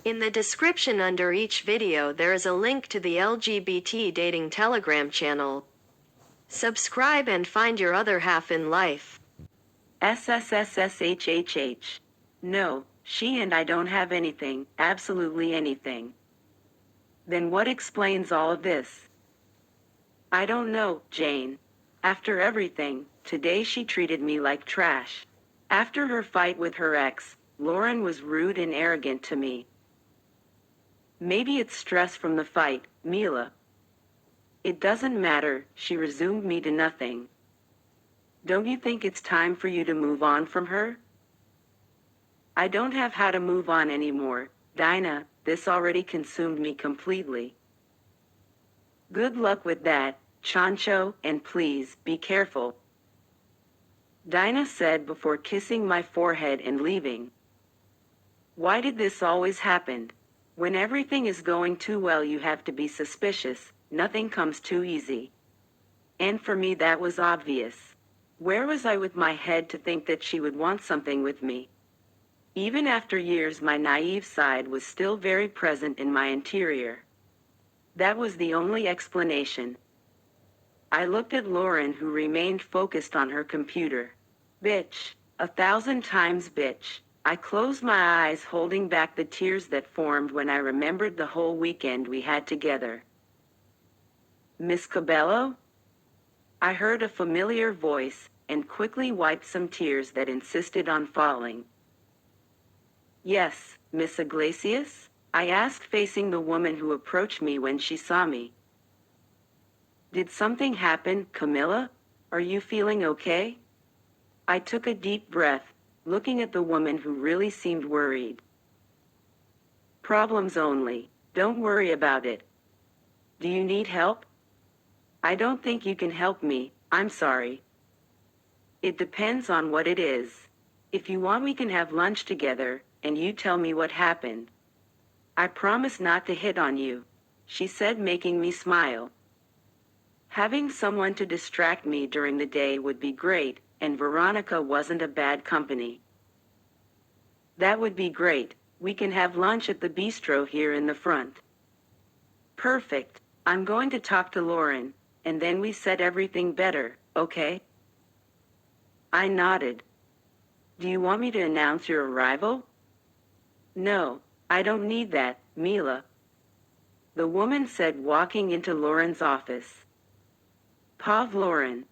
In the description under each video there is a link to the LGBT dating Telegram channel. Subscribe and find your other half in life. SSSSHHH. No, she and I don't have anything, absolutely anything. Then what explains all of this? I don't know, Jane. After everything, today she treated me like trash. After her fight with her ex, Lauren was rude and arrogant to me. Maybe it's stress from the fight, Mila. It doesn't matter, she resumed me to nothing. Don't you think it's time for you to move on from her? I don't have how to move on anymore, Dinah, this already consumed me completely. Good luck with that, Chancho, and please, be careful. Dinah said before kissing my forehead and leaving. Why did this always happen? When everything is going too well you have to be suspicious, nothing comes too easy. And for me that was obvious. Where was I with my head to think that she would want something with me? Even after years my naive side was still very present in my interior. That was the only explanation. I looked at Lauren who remained focused on her computer. Bitch. 1,000 times bitch. I closed my eyes holding back the tears that formed when I remembered the whole weekend we had together. Miss Cabello? I heard a familiar voice, and quickly wiped some tears that insisted on falling. Yes, Miss Iglesias? I asked facing the woman who approached me when she saw me. Did something happen, Camila? Are you feeling okay? I took a deep breath, looking at the woman who really seemed worried. Problems only. Don't worry about it. Do you need help? I don't think you can help me, I'm sorry. It depends on what it is. If you want we can have lunch together, and you tell me what happened. I promise not to hit on you, she said, making me smile. Having someone to distract me during the day would be great, and Veronica wasn't a bad company. That would be great. We can have lunch at the bistro here in the front. Perfect. I'm going to talk to Lauren, and then we set everything better, okay? I nodded. Do you want me to announce your arrival? No, I don't need that, Mila. The woman said, walking into Lauren's office. Pav Lauren.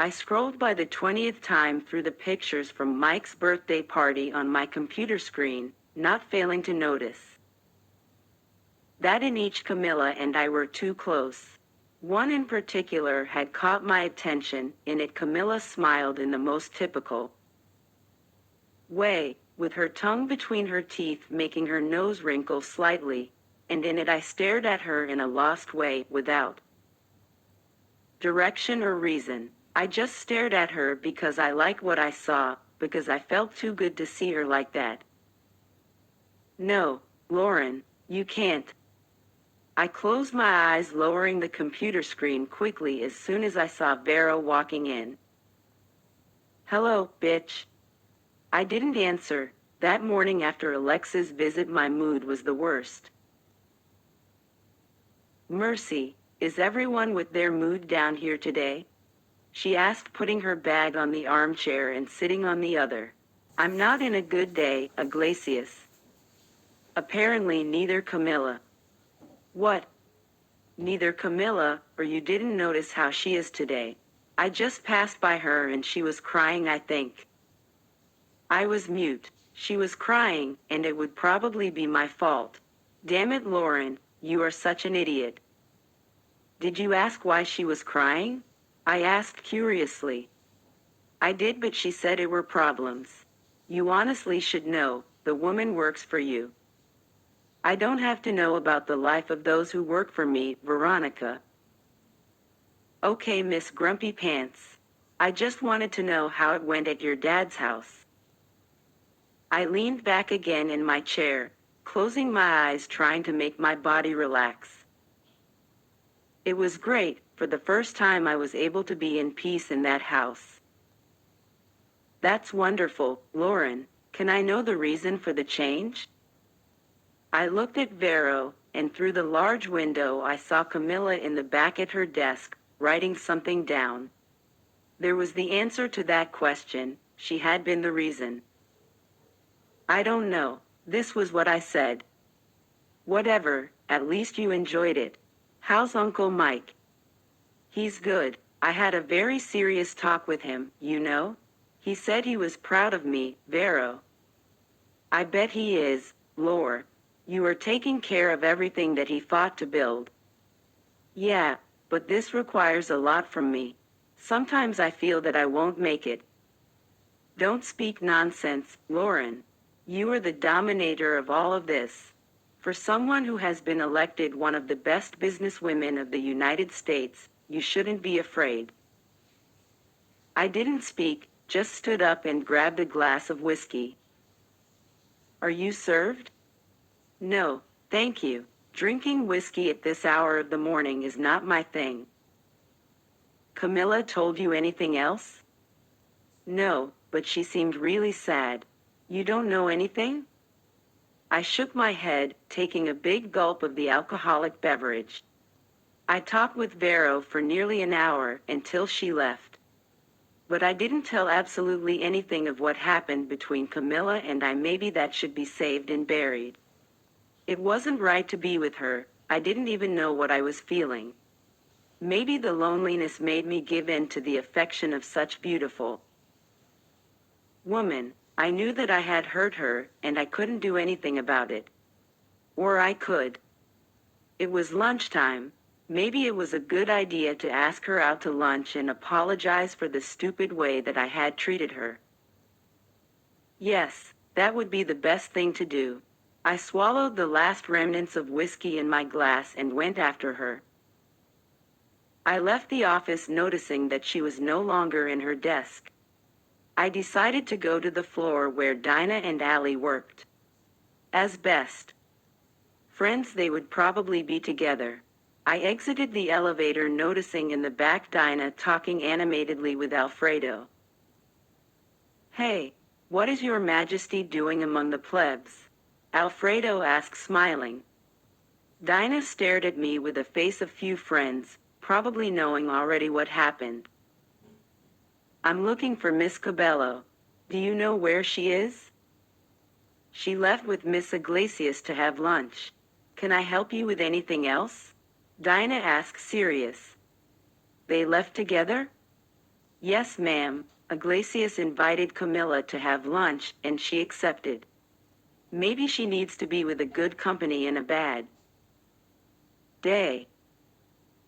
I scrolled by the 20th time through the pictures from Mike's birthday party on my computer screen, not failing to notice that in each Camila and I were too close. One in particular had caught my attention. In it Camila smiled in the most typical way, with her tongue between her teeth making her nose wrinkle slightly, and in it I stared at her in a lost way, without direction or reason. I just stared at her because I liked what I saw, because I felt too good to see her like that. No, Lauren, you can't. I closed my eyes, lowering the computer screen quickly as soon as I saw Vera walking in. Hello, bitch. I didn't answer. That morning after Alexa's visit my mood was the worst. Mercy, is everyone with their mood down here today? She asked, putting her bag on the armchair and sitting on the other. I'm not in a good day, Iglesias. Apparently neither Camila. What? Neither Camila, or you didn't notice how she is today? I just passed by her and she was crying, I think. I was mute. She was crying, and it would probably be my fault. Damn it, Lauren, you are such an idiot. Did you ask why she was crying? I asked curiously. I did, but she said it were problems. You honestly should know, the woman works for you. I don't have to know about the life of those who work for me, Veronica. Okay, Miss Grumpy Pants. I just wanted to know how it went at your dad's house. I leaned back again in my chair, closing my eyes, trying to make my body relax. It was great. For the first time I was able to be in peace in that house. That's wonderful, Lauren. Can I know the reason for the change? I looked at Vero, and through the large window I saw Camila in the back at her desk, writing something down. There was the answer to that question. She had been the reason. I don't know. This was what I said. Whatever, at least you enjoyed it. How's Uncle Mike? He's good. I had a very serious talk with him, you know? He said he was proud of me, Vero. I bet he is, Lore. You are taking care of everything that he fought to build. Yeah, but this requires a lot from me. Sometimes I feel that I won't make it. Don't speak nonsense, Lauren. You are the dominator of all of this. For someone who has been elected one of the best businesswomen of the United States, you shouldn't be afraid. I didn't speak, just stood up and grabbed a glass of whiskey. Are you served? No, thank you. Drinking whiskey at this hour of the morning is not my thing. Camila told you anything else? No, but she seemed really sad. You don't know anything? I shook my head, taking a big gulp of the alcoholic beverage. I talked with Vero for nearly an hour until she left. But I didn't tell absolutely anything of what happened between Camila and I. Maybe that should be saved and buried. It wasn't right to be with her. I didn't even know what I was feeling. Maybe the loneliness made me give in to the affection of such beautiful woman. I knew that I had hurt her, and I couldn't do anything about it. Or I could. It was lunchtime. Maybe it was a good idea to ask her out to lunch and apologize for the stupid way that I had treated her. Yes, that would be the best thing to do. I swallowed the last remnants of whiskey in my glass and went after her. I left the office noticing that she was no longer in her desk. I decided to go to the floor where Dinah and Allie worked. As best friends they would probably be together. I exited the elevator noticing in the back Dinah talking animatedly with Alfredo. Hey, what is your majesty doing among the plebs? Alfredo asked smiling. Dinah stared at me with a face of few friends, probably knowing already what happened. I'm looking for Miss Cabello. Do you know where she is? She left with Miss Iglesias to have lunch. Can I help you with anything else? Dinah asked serious. They left together? Yes, ma'am. Iglesias invited Camila to have lunch, and she accepted. Maybe she needs to be with a good company in a bad day.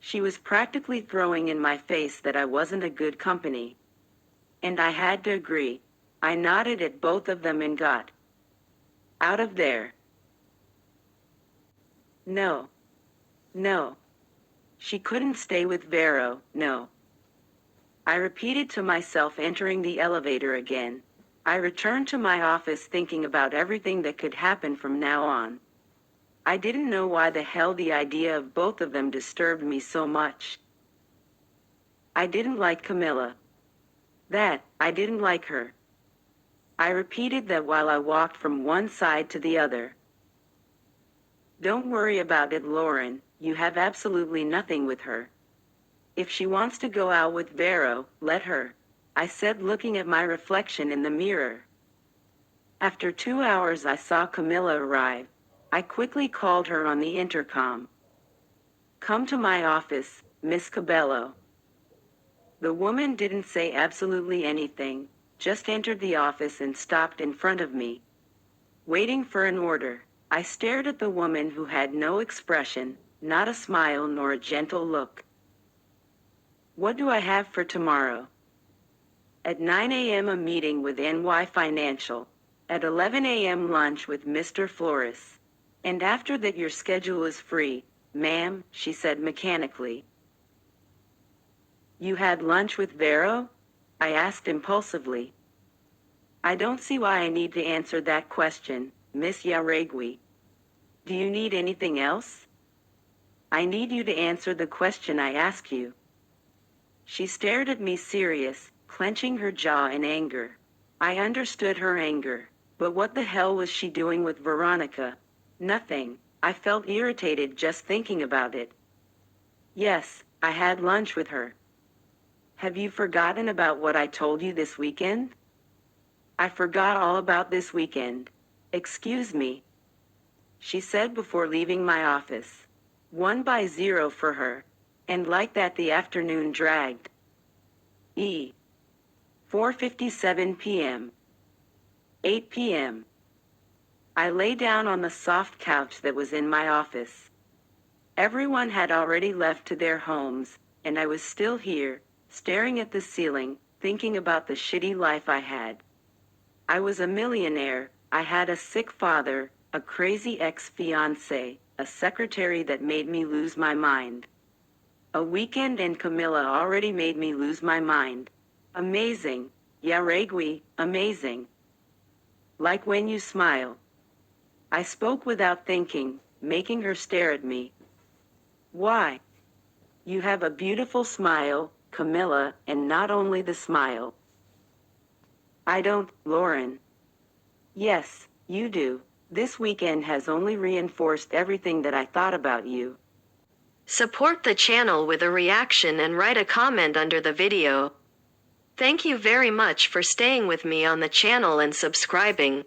She was practically throwing in my face that I wasn't a good company. And I had to agree. I nodded at both of them and got out of there. No. No. She couldn't stay with Vero, no. I repeated to myself entering the elevator again. I returned to my office thinking about everything that could happen from now on. I didn't know why the hell the idea of both of them disturbed me so much. I didn't like Camila. I didn't like her. I repeated that while I walked from one side to the other. Don't worry about it, Lauren. You have absolutely nothing with her. If she wants to go out with Vero, let her, I said, looking at my reflection in the mirror. After 2 hours I saw Camila arrive. I quickly called her on the intercom. Come to my office, Miss Cabello. The woman didn't say absolutely anything, just entered the office and stopped in front of me. Waiting for an order, I stared at the woman who had no expression, not a smile nor a gentle look. What do I have for tomorrow? At 9 a.m. a meeting with NY Financial. At 11 a.m. lunch with Mr. Flores. And after that your schedule is free, ma'am, she said mechanically. You had lunch with Vero? I asked impulsively. I don't see why I need to answer that question, Miss Jauregui. Do you need anything else? I need you to answer the question I ask you. She stared at me serious, clenching her jaw in anger. I understood her anger, but what the hell was she doing with Veronica? Nothing. I felt irritated just thinking about it. Yes, I had lunch with her. Have you forgotten about what I told you this weekend? I forgot all about this weekend. Excuse me, she said before leaving my office. 1-0 for her. And like that the afternoon dragged. 4:57 p.m. 8 p.m. I lay down on the soft couch that was in my office. Everyone had already left to their homes, and I was still here, staring at the ceiling, thinking about the shitty life I had. I was a millionaire, I had a sick father, a crazy ex-fiancé, a secretary that made me lose my mind. A weekend in Camila already made me lose my mind. Amazing. Jauregui, amazing. Like when you smile. I spoke without thinking, making her stare at me. Why? You have a beautiful smile, Camila, and not only the smile. I don't, Lauren. Yes, you do. This weekend has only reinforced everything that I thought about you. Support the channel with a reaction and write a comment under the video. Thank you very much for staying with me on the channel and subscribing.